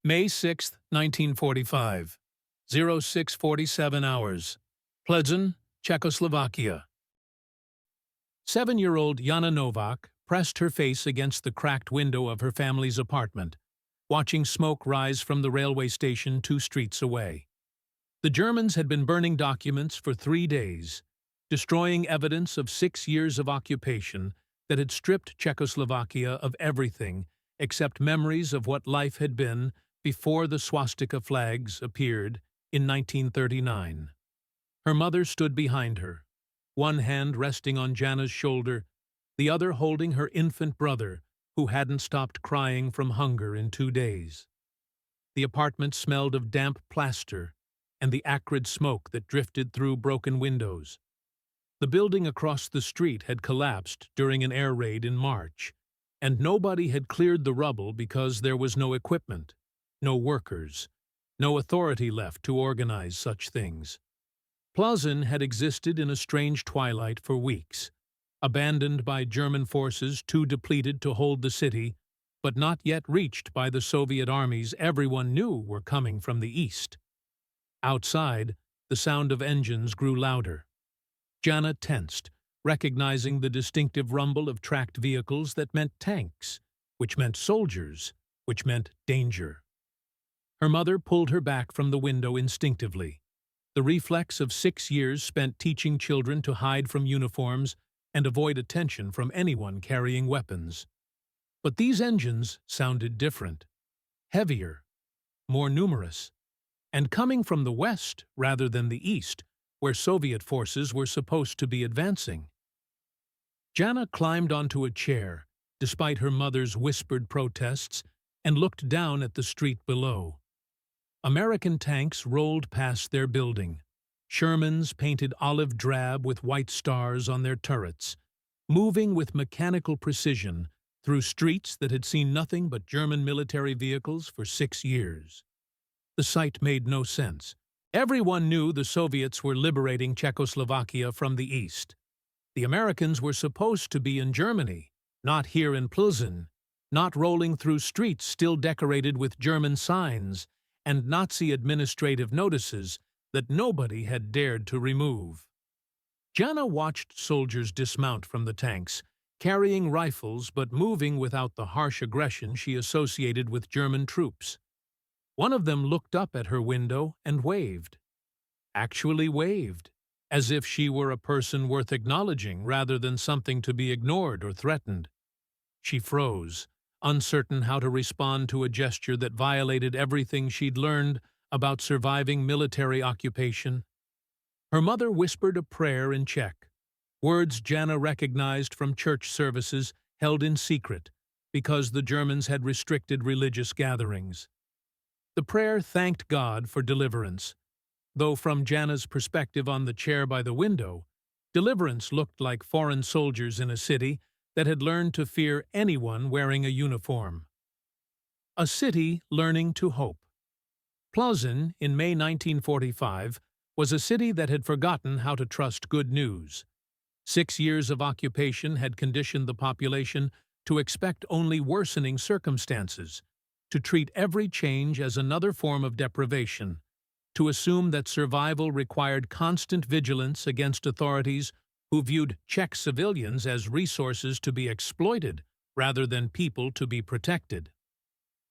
May 6, 1945, 06:47 hours, Plzeň, Czechoslovakia. 7-year-old Jana Novak pressed her face against the cracked window of her family's apartment, watching smoke rise from the railway station 2 streets away. The Germans had been burning documents for 3 days, destroying evidence of 6 years of occupation that had stripped Czechoslovakia of everything except memories of what life had been before the swastika flags appeared in 1939. Her mother stood behind her, one hand resting on Jana's shoulder, the other holding her infant brother, who hadn't stopped crying from hunger in 2 days. The apartment smelled of damp plaster and the acrid smoke that drifted through broken windows. The building across the street had collapsed during an air raid in March, and nobody had cleared the rubble because there was no equipment, no workers, no authority left to organize such things. Plzeň had existed in a strange twilight for weeks, abandoned by German forces too depleted to hold the city, but not yet reached by the Soviet armies everyone knew were coming from the east. Outside, the sound of engines grew louder. Jana tensed, recognizing the distinctive rumble of tracked vehicles that meant tanks, which meant soldiers, which meant danger. Her mother pulled her back from the window instinctively, the reflex of 6 years spent teaching children to hide from uniforms and avoid attention from anyone carrying weapons. But these engines sounded different, heavier, more numerous, and coming from the west rather than the east, where Soviet forces were supposed to be advancing. Jana climbed onto a chair, despite her mother's whispered protests, and looked down at the street below. American tanks rolled past their building, Shermans painted olive drab with white stars on their turrets, moving with mechanical precision through streets that had seen nothing but German military vehicles for 6 years. The sight made no sense. Everyone knew the Soviets were liberating Czechoslovakia from the east. The Americans were supposed to be in Germany, not here in Plzeň, not rolling through streets still decorated with German signs and Nazi administrative notices that nobody had dared to remove. Jana watched soldiers dismount from the tanks, carrying rifles but moving without the harsh aggression she associated with German troops. One of them looked up at her window and waved. Actually waved, as if she were a person worth acknowledging rather than something to be ignored or threatened. She froze, uncertain how to respond to a gesture that violated everything she'd learned about surviving military occupation. Her mother whispered a prayer in Czech, words Jana recognized from church services held in secret because the Germans had restricted religious gatherings. The prayer thanked God for deliverance, though from Jana's perspective on the chair by the window, deliverance looked like foreign soldiers in a city that had learned to fear anyone wearing a uniform. A city learning to hope. Plzeň, in May 1945, was a city that had forgotten how to trust good news. 6 years of occupation had conditioned the population to expect only worsening circumstances, to treat every change as another form of deprivation, to assume that survival required constant vigilance against authorities who viewed Czech civilians as resources to be exploited rather than people to be protected.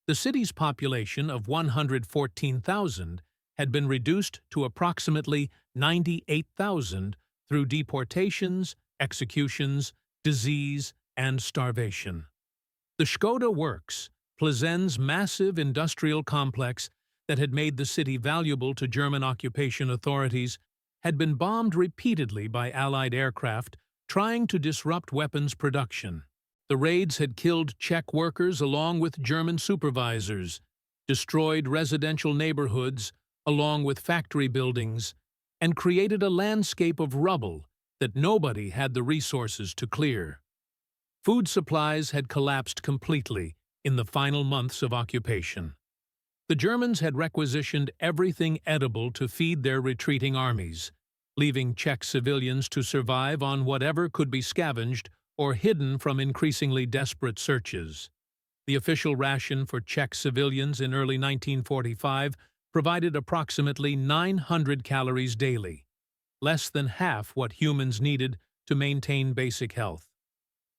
The city's population of 114,000 had been reduced to approximately 98,000 through deportations, executions, disease, and starvation. The Škoda Works, Plzeň's massive industrial complex that had made the city valuable to German occupation authorities, had been bombed repeatedly by Allied aircraft trying to disrupt weapons production. The raids had killed Czech workers along with German supervisors, destroyed residential neighborhoods along with factory buildings, and created a landscape of rubble that nobody had the resources to clear. Food supplies had collapsed completely in the final months of occupation. The Germans had requisitioned everything edible to feed their retreating armies, leaving Czech civilians to survive on whatever could be scavenged or hidden from increasingly desperate searches. The official ration for Czech civilians in early 1945 provided approximately 900 calories daily, less than half what humans needed to maintain basic health.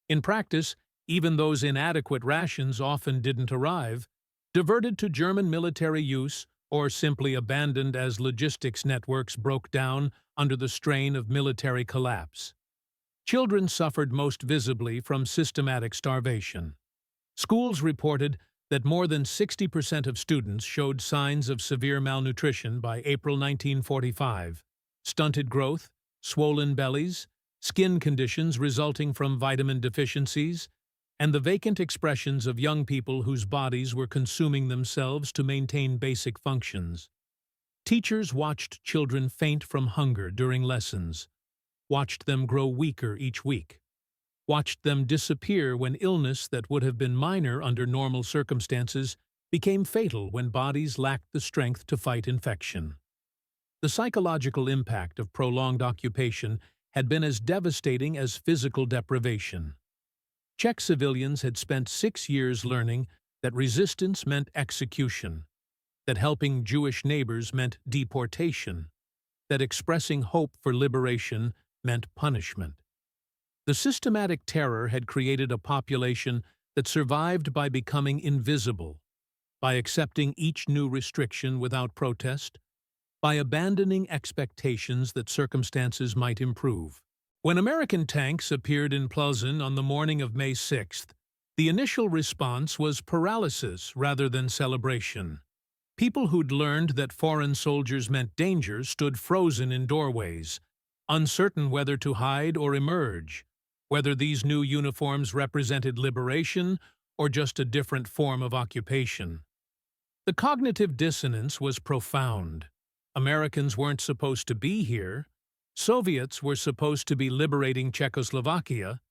In practice, even those inadequate rations often didn't arrive, diverted to German military use, or simply abandoned as logistics networks broke down under the strain of military collapse. Children suffered most visibly from systematic starvation. Schools reported that more than 60% of students showed signs of severe malnutrition by April 1945. Stunted growth, swollen bellies, skin conditions resulting from vitamin deficiencies, and the vacant expressions of young people whose bodies were consuming themselves to maintain basic functions. Teachers watched children faint from hunger during lessons, watched them grow weaker each week, watched them disappear when illness that would have been minor under normal circumstances became fatal when bodies lacked the strength to fight infection. The psychological impact of prolonged occupation had been as devastating as physical deprivation. Czech civilians had spent 6 years learning that resistance meant execution, that helping Jewish neighbors meant deportation, that expressing hope for liberation meant punishment. The systematic terror had created a population that survived by becoming invisible, by accepting each new restriction without protest, by abandoning expectations that circumstances might improve. When American tanks appeared in Plzeň on the morning of May 6th, the initial response was paralysis rather than celebration. People who'd learned that foreign soldiers meant danger stood frozen in doorways, uncertain whether to hide or emerge, whether these new uniforms represented liberation or just a different form of occupation. The cognitive dissonance was profound. Americans weren't supposed to be here, Soviets were supposed to be liberating Czechoslovakia,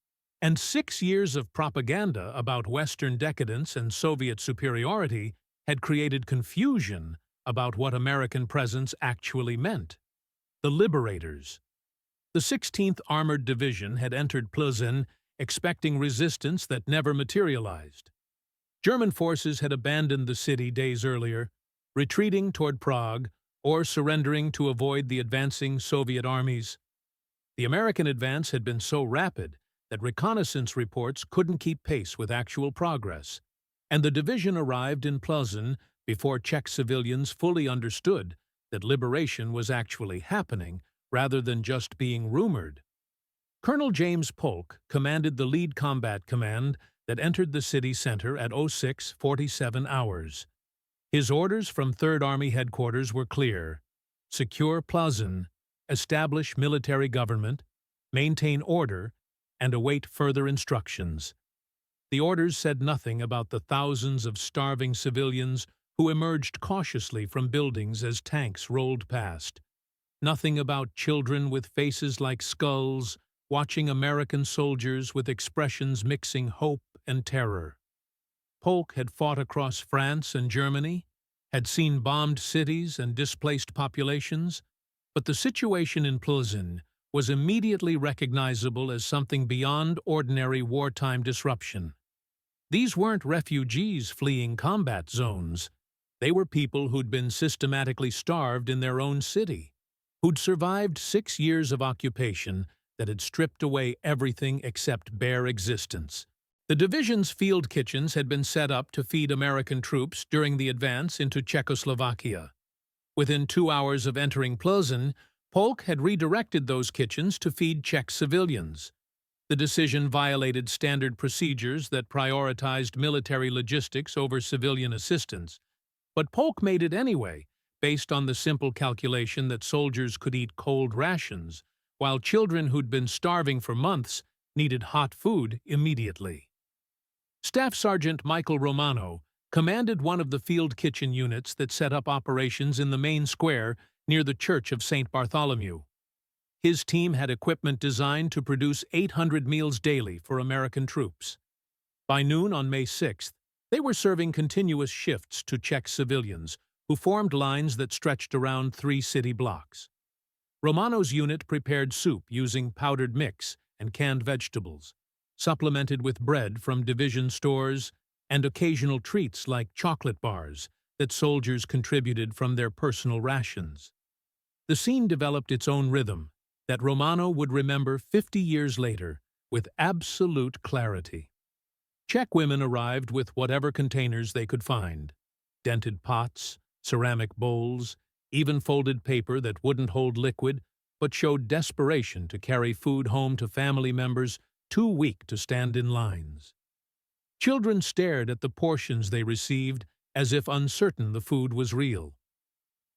and 6 years of propaganda about Western decadence and Soviet superiority had created confusion about what American presence actually meant. The liberators. The 16th Armored Division had entered Plzeň expecting resistance that never materialized. German forces had abandoned the city days earlier, retreating toward Prague or surrendering to avoid the advancing Soviet armies. The American advance had been so rapid that reconnaissance reports couldn't keep pace with actual progress, and the division arrived in Plzeň before Czech civilians fully understood that liberation was actually happening rather than just being rumored. Colonel James Polk commanded the lead combat command that entered the city center at 06:47 hours. His orders from 3rd Army headquarters were clear: secure Plzeň, establish military government, maintain order, and await further instructions. The orders said nothing about the thousands of starving civilians who emerged cautiously from buildings as tanks rolled past. Nothing about children with faces like skulls, watching American soldiers with expressions mixing hope and terror. Polk had fought across France and Germany, had seen bombed cities and displaced populations, but the situation in Plzeň was immediately recognizable as something beyond ordinary wartime disruption. These weren't refugees fleeing combat zones. They were people who'd been systematically starved in their own city, who'd survived 6 years of occupation that had stripped away everything except bare existence. The division's field kitchens had been set up to feed American troops during the advance into Czechoslovakia. Within 2 hours of entering Plzeň, Polk had redirected those kitchens to feed Czech civilians. The decision violated standard procedures that prioritized military logistics over civilian assistance, but Polk made it anyway, based on the simple calculation that soldiers could eat cold rations, while children who'd been starving for months needed hot food immediately. Staff Sergeant Michael Romano commanded one of the field kitchen units that set up operations in the main square near the Church of St. Bartholomew. His team had equipment designed to produce 800 meals daily for American troops. By noon on May 6th, they were serving continuous shifts to Czech civilians, who formed lines that stretched around 3 city blocks. Romano's unit prepared soup using powdered mix and canned vegetables, supplemented with bread from division stores and occasional treats like chocolate bars that soldiers contributed from their personal rations. The scene developed its own rhythm that Romano would remember 50 years later with absolute clarity. Czech women arrived with whatever containers they could find: dented pots, ceramic bowls, even folded paper that wouldn't hold liquid but showed desperation to carry food home to family members too weak to stand in lines. Children stared at the portions they received as if uncertain the food was real.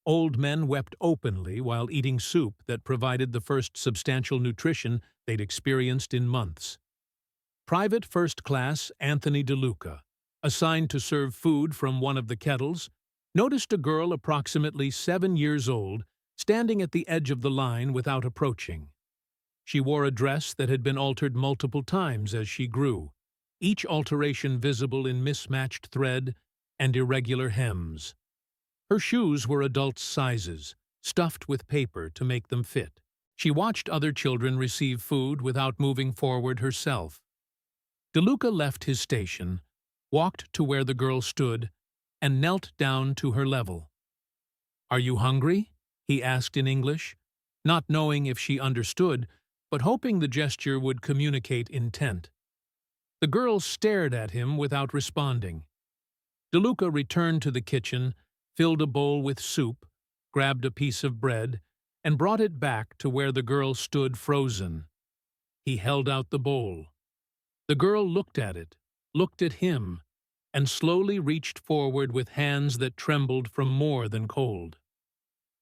Old men wept openly while eating soup that provided the first substantial nutrition they'd experienced in months. Private First Class Anthony DeLuca, assigned to serve food from one of the kettles, noticed a girl approximately 7 years old standing at the edge of the line without approaching. She wore a dress that had been altered multiple times as she grew, each alteration visible in mismatched thread and irregular hems. Her shoes were adult sizes, stuffed with paper to make them fit. She watched other children receive food without moving forward herself. DeLuca left his station, walked to where the girl stood, and knelt down to her level. "Are you hungry?" he asked in English, not knowing if she understood, but hoping the gesture would communicate intent. The girl stared at him without responding. DeLuca returned to the kitchen, filled a bowl with soup, grabbed a piece of bread, and brought it back to where the girl stood frozen. He held out the bowl. The girl looked at it, looked at him, and slowly reached forward with hands that trembled from more than cold.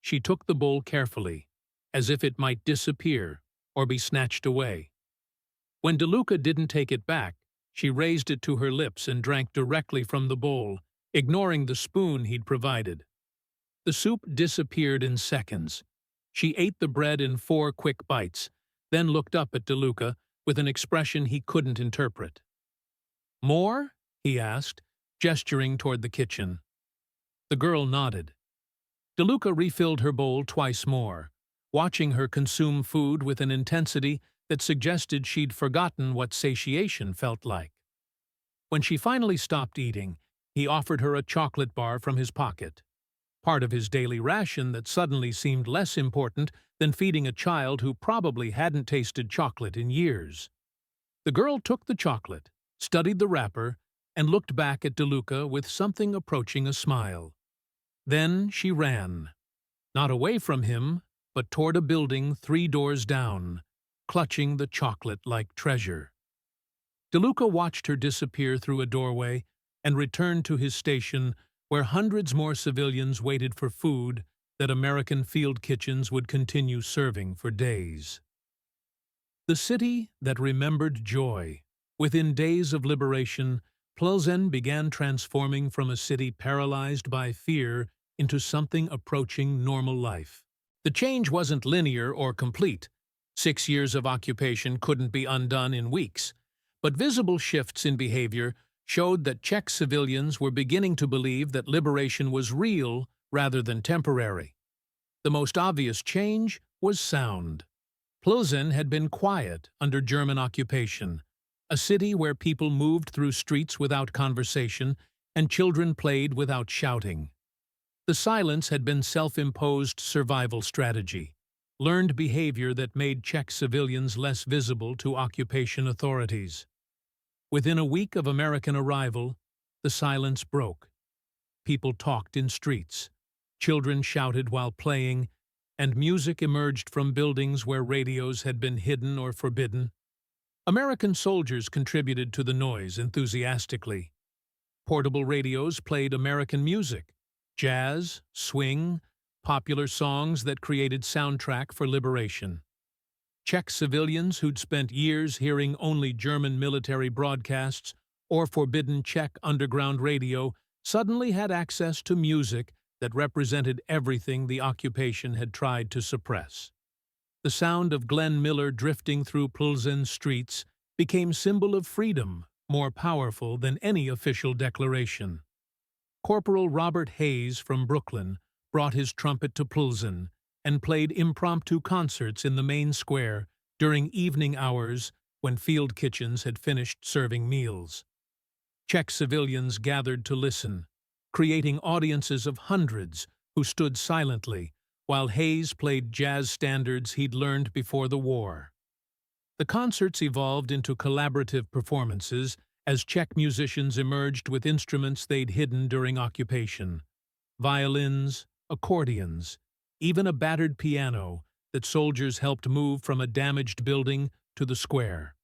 She took the bowl carefully, as if it might disappear or be snatched away. When DeLuca didn't take it back, she raised it to her lips and drank directly from the bowl, ignoring the spoon he'd provided. The soup disappeared in seconds. She ate the bread in 4 quick bites, then looked up at DeLuca with an expression he couldn't interpret. "More?" he asked, gesturing toward the kitchen. The girl nodded. DeLuca refilled her bowl twice more, watching her consume food with an intensity that suggested she'd forgotten what satiation felt like. When she finally stopped eating, he offered her a chocolate bar from his pocket, part of his daily ration that suddenly seemed less important than feeding a child who probably hadn't tasted chocolate in years. The girl took the chocolate, studied the wrapper, and looked back at DeLuca with something approaching a smile. Then she ran, not away from him, but toward a building 3 doors down, clutching the chocolate-like treasure. DeLuca watched her disappear through a doorway and returned to his station where hundreds more civilians waited for food that American field kitchens would continue serving for days. The city that remembered joy. Within days of liberation, Plzeň began transforming from a city paralyzed by fear into something approaching normal life. The change wasn't linear or complete. 6 years of occupation couldn't be undone in weeks, but visible shifts in behavior showed that Czech civilians were beginning to believe that liberation was real rather than temporary. The most obvious change was sound. Plzeň had been quiet under German occupation, a city where people moved through streets without conversation and children played without shouting. The silence had been self-imposed survival strategy, learned behavior that made Czech civilians less visible to occupation authorities. Within a week of American arrival, the silence broke. People talked in streets, children shouted while playing, and music emerged from buildings where radios had been hidden or forbidden. American soldiers contributed to the noise enthusiastically. Portable radios played American music, jazz, swing, popular songs that created soundtrack for liberation. Czech civilians who'd spent years hearing only German military broadcasts or forbidden Czech underground radio suddenly had access to music that represented everything the occupation had tried to suppress. The sound of Glenn Miller drifting through Plzeň's streets became symbol of freedom, more powerful than any official declaration. Corporal Robert Hayes from Brooklyn brought his trumpet to Plzeň and played impromptu concerts in the main square during evening hours when field kitchens had finished serving meals. Czech civilians gathered to listen, creating audiences of hundreds who stood silently while Hayes played jazz standards he'd learned before the war. The concerts evolved into collaborative performances as Czech musicians emerged with instruments they'd hidden during occupation: violins, accordions, even a battered piano that soldiers helped move from a damaged building to the square.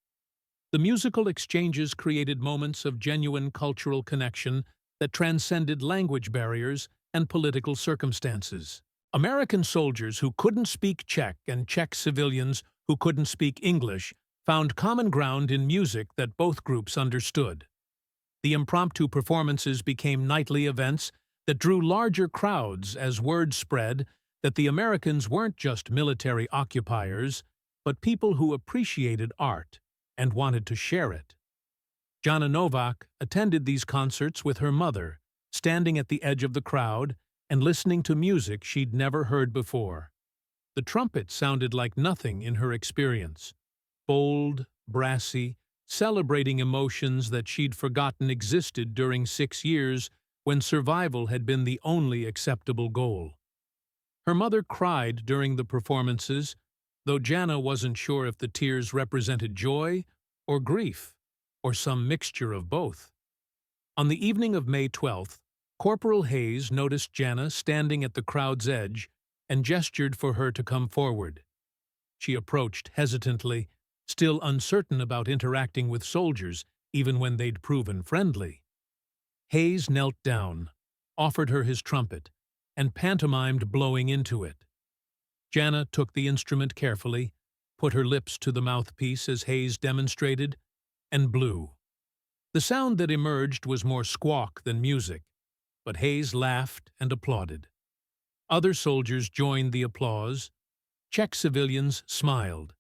The musical exchanges created moments of genuine cultural connection that transcended language barriers and political circumstances. American soldiers who couldn't speak Czech and Czech civilians who couldn't speak English found common ground in music that both groups understood. The impromptu performances became nightly events that drew larger crowds as word spread that the Americans weren't just military occupiers, but people who appreciated art and wanted to share it. Jana Novak attended these concerts with her mother, standing at the edge of the crowd and listening to music she'd never heard before. The trumpet sounded like nothing in her experience. Bold, brassy, celebrating emotions that she'd forgotten existed during 6 years when survival had been the only acceptable goal. Her mother cried during the performances, though Jana wasn't sure if the tears represented joy or grief, or some mixture of both. On the evening of May 12th, Corporal Hayes noticed Jana standing at the crowd's edge and gestured for her to come forward. She approached hesitantly, still uncertain about interacting with soldiers even when they'd proven friendly. Hayes knelt down, offered her his trumpet, and pantomimed blowing into it. Jana took the instrument carefully, put her lips to the mouthpiece as Hayes demonstrated, and blew. The sound that emerged was more squawk than music, but Hayes laughed and applauded. Other soldiers joined the applause. Czech civilians smiled,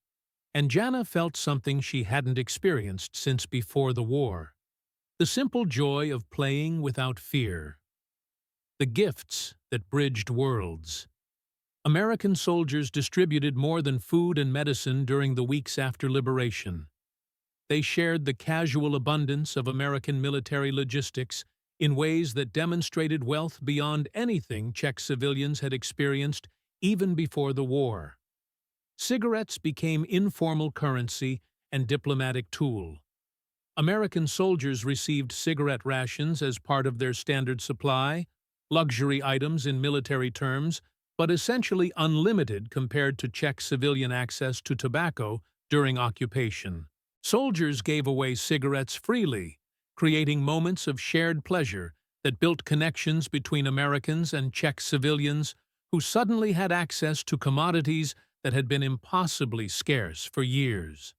and Jana felt something she hadn't experienced since before the war: the simple joy of playing without fear. The gifts that bridged worlds. American soldiers distributed more than food and medicine during the weeks after liberation. They shared the casual abundance of American military logistics in ways that demonstrated wealth beyond anything Czech civilians had experienced even before the war. Cigarettes became informal currency and diplomatic tool. American soldiers received cigarette rations as part of their standard supply, luxury items in military terms, but essentially unlimited compared to Czech civilian access to tobacco during occupation. Soldiers gave away cigarettes freely, creating moments of shared pleasure that built connections between Americans and Czech civilians who suddenly had access to commodities that had been impossibly scarce for years.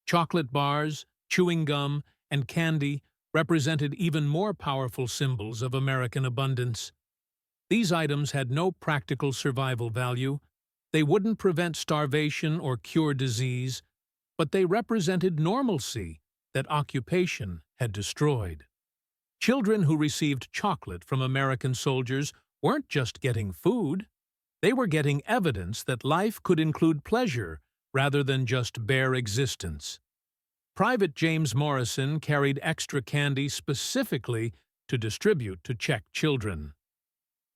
Chocolate bars, chewing gum, and candy represented even more powerful symbols of American abundance. These items had no practical survival value. They wouldn't prevent starvation or cure disease, but they represented normalcy that occupation had destroyed. Children who received chocolate from American soldiers weren't just getting food. They were getting evidence that life could include pleasure rather than just bare existence. Private James Morrison carried extra candy specifically to distribute to Czech children.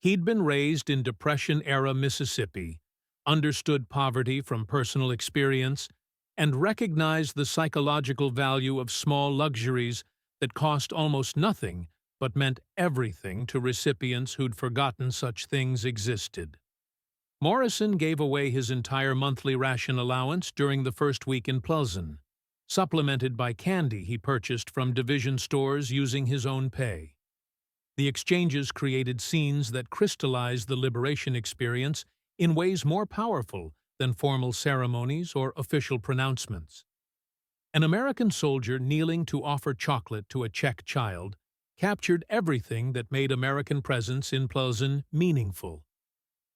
He'd been raised in Depression-era Mississippi, understood poverty from personal experience, and recognized the psychological value of small luxuries that cost almost nothing but meant everything to recipients who'd forgotten such things existed. Morrison gave away his entire monthly ration allowance during the first week in Plzeň, supplemented by candy he purchased from division stores using his own pay. The exchanges created scenes that crystallized the liberation experience in ways more powerful than formal ceremonies or official pronouncements. An American soldier kneeling to offer chocolate to a Czech child captured everything that made American presence in Plzeň meaningful.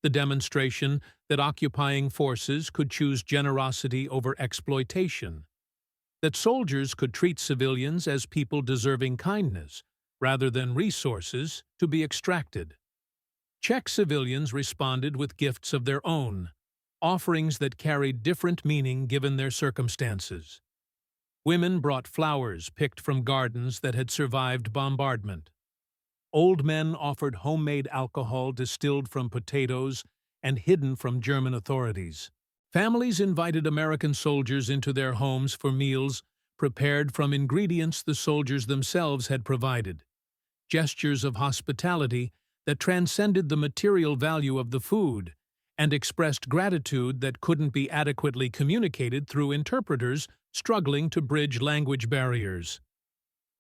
The demonstration that occupying forces could choose generosity over exploitation, that soldiers could treat civilians as people deserving kindness rather than resources to be extracted. Czech civilians responded with gifts of their own, offerings that carried different meaning given their circumstances. Women brought flowers picked from gardens that had survived bombardment. Old men offered homemade alcohol distilled from potatoes and hidden from German authorities. Families invited American soldiers into their homes for meals prepared from ingredients the soldiers themselves had provided, gestures of hospitality that transcended the material value of the food and expressed gratitude that couldn't be adequately communicated through interpreters struggling to bridge language barriers.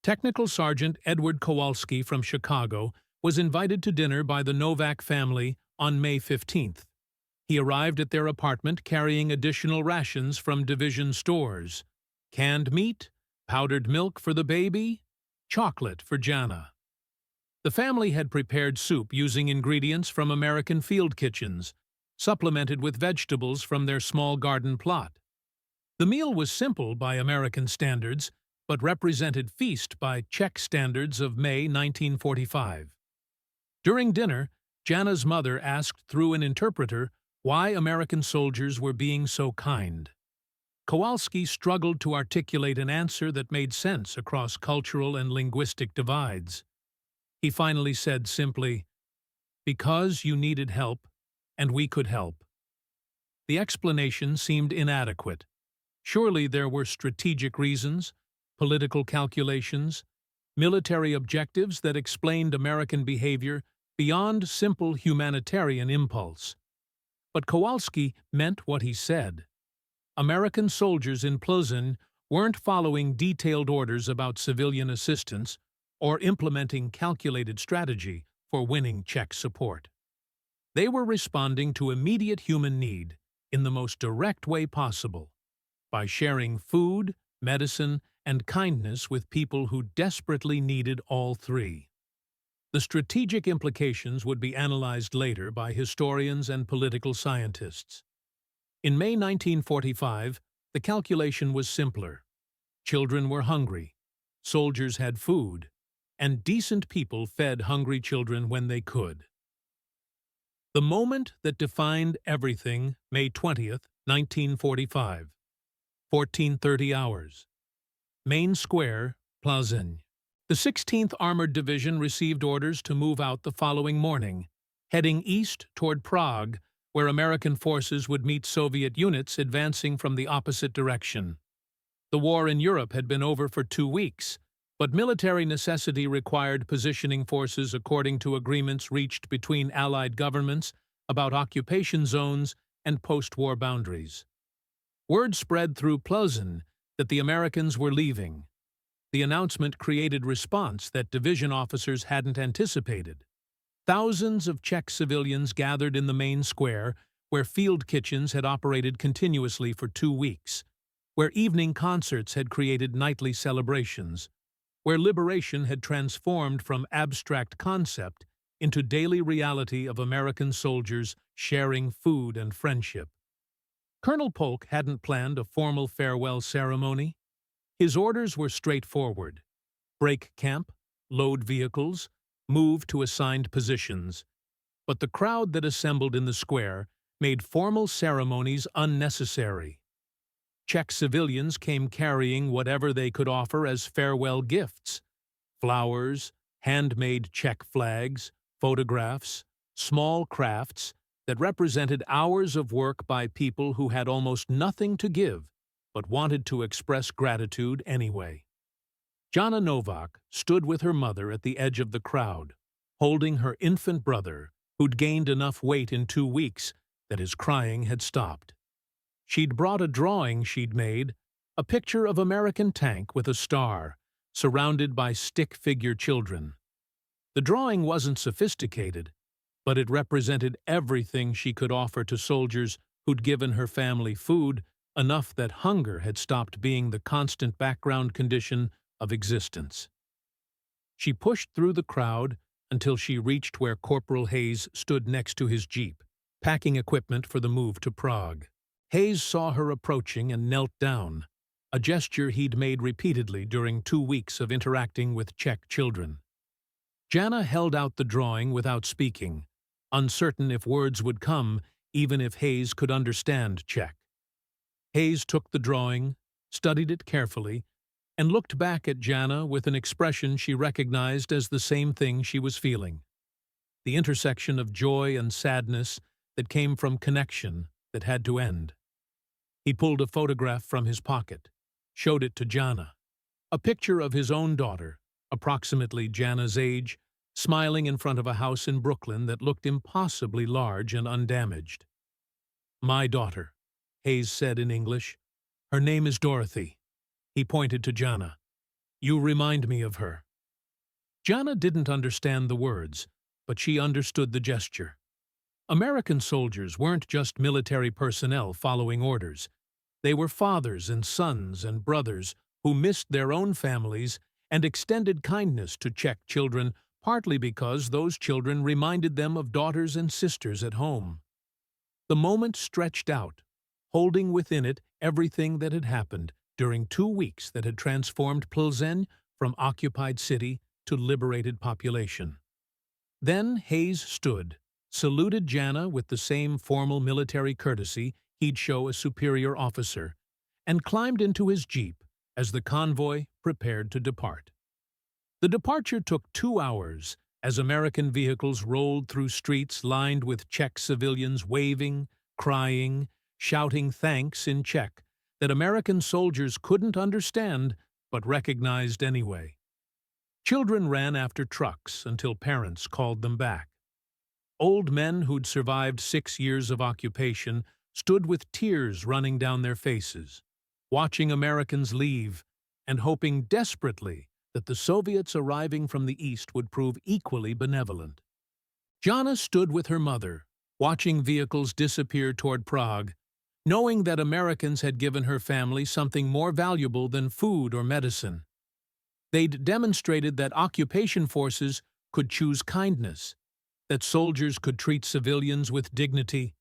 Technical Sergeant Edward Kowalski from Chicago was invited to dinner by the Novak family on May 15th. He arrived at their apartment carrying additional rations from division stores: canned meat, powdered milk for the baby, chocolate for Jana. The family had prepared soup using ingredients from American field kitchens, supplemented with vegetables from their small garden plot. The meal was simple by American standards, but represented feast by Czech standards of May 1945. During dinner, Jana's mother asked through an interpreter why American soldiers were being so kind. Kowalski struggled to articulate an answer that made sense across cultural and linguistic divides. He finally said simply, "Because you needed help, and we could help." The explanation seemed inadequate. Surely there were strategic reasons, political calculations, military objectives that explained American behavior beyond simple humanitarian impulse. But Kowalski meant what he said. American soldiers in Plzeň weren't following detailed orders about civilian assistance or implementing calculated strategy for winning Czech support. They were responding to immediate human need in the most direct way possible, by sharing food, medicine, and kindness with people who desperately needed all three. The strategic implications would be analyzed later by historians and political scientists. In May 1945, the calculation was simpler. Children were hungry, soldiers had food, and decent people fed hungry children when they could. The moment that defined everything, May 20th, 1945. 14:30 hours. Main Square, Plzeň. The 16th Armored Division received orders to move out the following morning, heading east toward Prague, where American forces would meet Soviet units advancing from the opposite direction. The war in Europe had been over for 2 weeks, but military necessity required positioning forces according to agreements reached between Allied governments about occupation zones and post-war boundaries. Word spread through Plzeň that the Americans were leaving. The announcement created response that division officers hadn't anticipated. Thousands of Czech civilians gathered in the main square, where field kitchens had operated continuously for 2 weeks, where evening concerts had created nightly celebrations, where liberation had transformed from abstract concept into daily reality of American soldiers sharing food and friendship. Colonel Polk hadn't planned a formal farewell ceremony. His orders were straightforward: break camp, load vehicles, move to assigned positions. But the crowd that assembled in the square made formal ceremonies unnecessary. Czech civilians came carrying whatever they could offer as farewell gifts: flowers, handmade Czech flags, photographs, small crafts that represented hours of work by people who had almost nothing to give but wanted to express gratitude anyway. Jana Novak stood with her mother at the edge of the crowd, holding her infant brother, who'd gained enough weight in 2 weeks that his crying had stopped. She'd brought a drawing she'd made, a picture of American tank with a star, surrounded by stick-figure children. The drawing wasn't sophisticated, but it represented everything she could offer to soldiers who'd given her family food, enough that hunger had stopped being the constant background condition of existence. She pushed through the crowd until she reached where Corporal Hayes stood next to his jeep, packing equipment for the move to Prague. Hayes saw her approaching and knelt down, a gesture he'd made repeatedly during 2 weeks of interacting with Czech children. Jana held out the drawing without speaking, uncertain if words would come, even if Hayes could understand Czech. Hayes took the drawing, studied it carefully, and looked back at Jana with an expression she recognized as the same thing she was feeling. The intersection of joy and sadness that came from connection that had to end. He pulled a photograph from his pocket, showed it to Jana. A picture of his own daughter, approximately Jana's age, smiling in front of a house in Brooklyn that looked impossibly large and undamaged. "My daughter," Hayes said in English. "Her name is Dorothy." He pointed to Jana. "You remind me of her." Jana didn't understand the words, but she understood the gesture. American soldiers weren't just military personnel following orders. They were fathers and sons and brothers who missed their own families and extended kindness to Czech children, partly because those children reminded them of daughters and sisters at home. The moment stretched out, holding within it everything that had happened during 2 weeks that had transformed Plzeň from occupied city to liberated population. Then Hayes stood, saluted Jana with the same formal military courtesy he'd show a superior officer, and climbed into his jeep as the convoy prepared to depart. The departure took 2 hours as American vehicles rolled through streets lined with Czech civilians waving, crying, shouting thanks in Czech that American soldiers couldn't understand but recognized anyway. Children ran after trucks until parents called them back. Old men who'd survived 6 years of occupation stood with tears running down their faces, watching Americans leave and hoping desperately that the Soviets arriving from the east would prove equally benevolent. Jana stood with her mother, watching vehicles disappear toward Prague, knowing that Americans had given her family something more valuable than food or medicine. They'd demonstrated that occupation forces could choose kindness, that soldiers could treat civilians with dignity,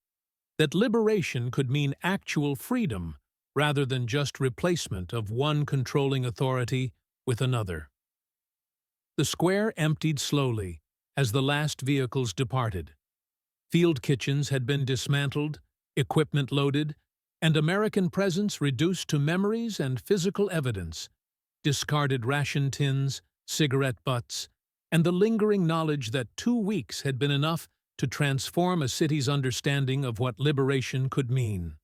that liberation could mean actual freedom rather than just replacement of one controlling authority with another. The square emptied slowly as the last vehicles departed. Field kitchens had been dismantled, equipment loaded, and American presence reduced to memories and physical evidence, discarded ration tins, cigarette butts, and the lingering knowledge that 2 weeks had been enough to transform a city's understanding of what liberation could mean.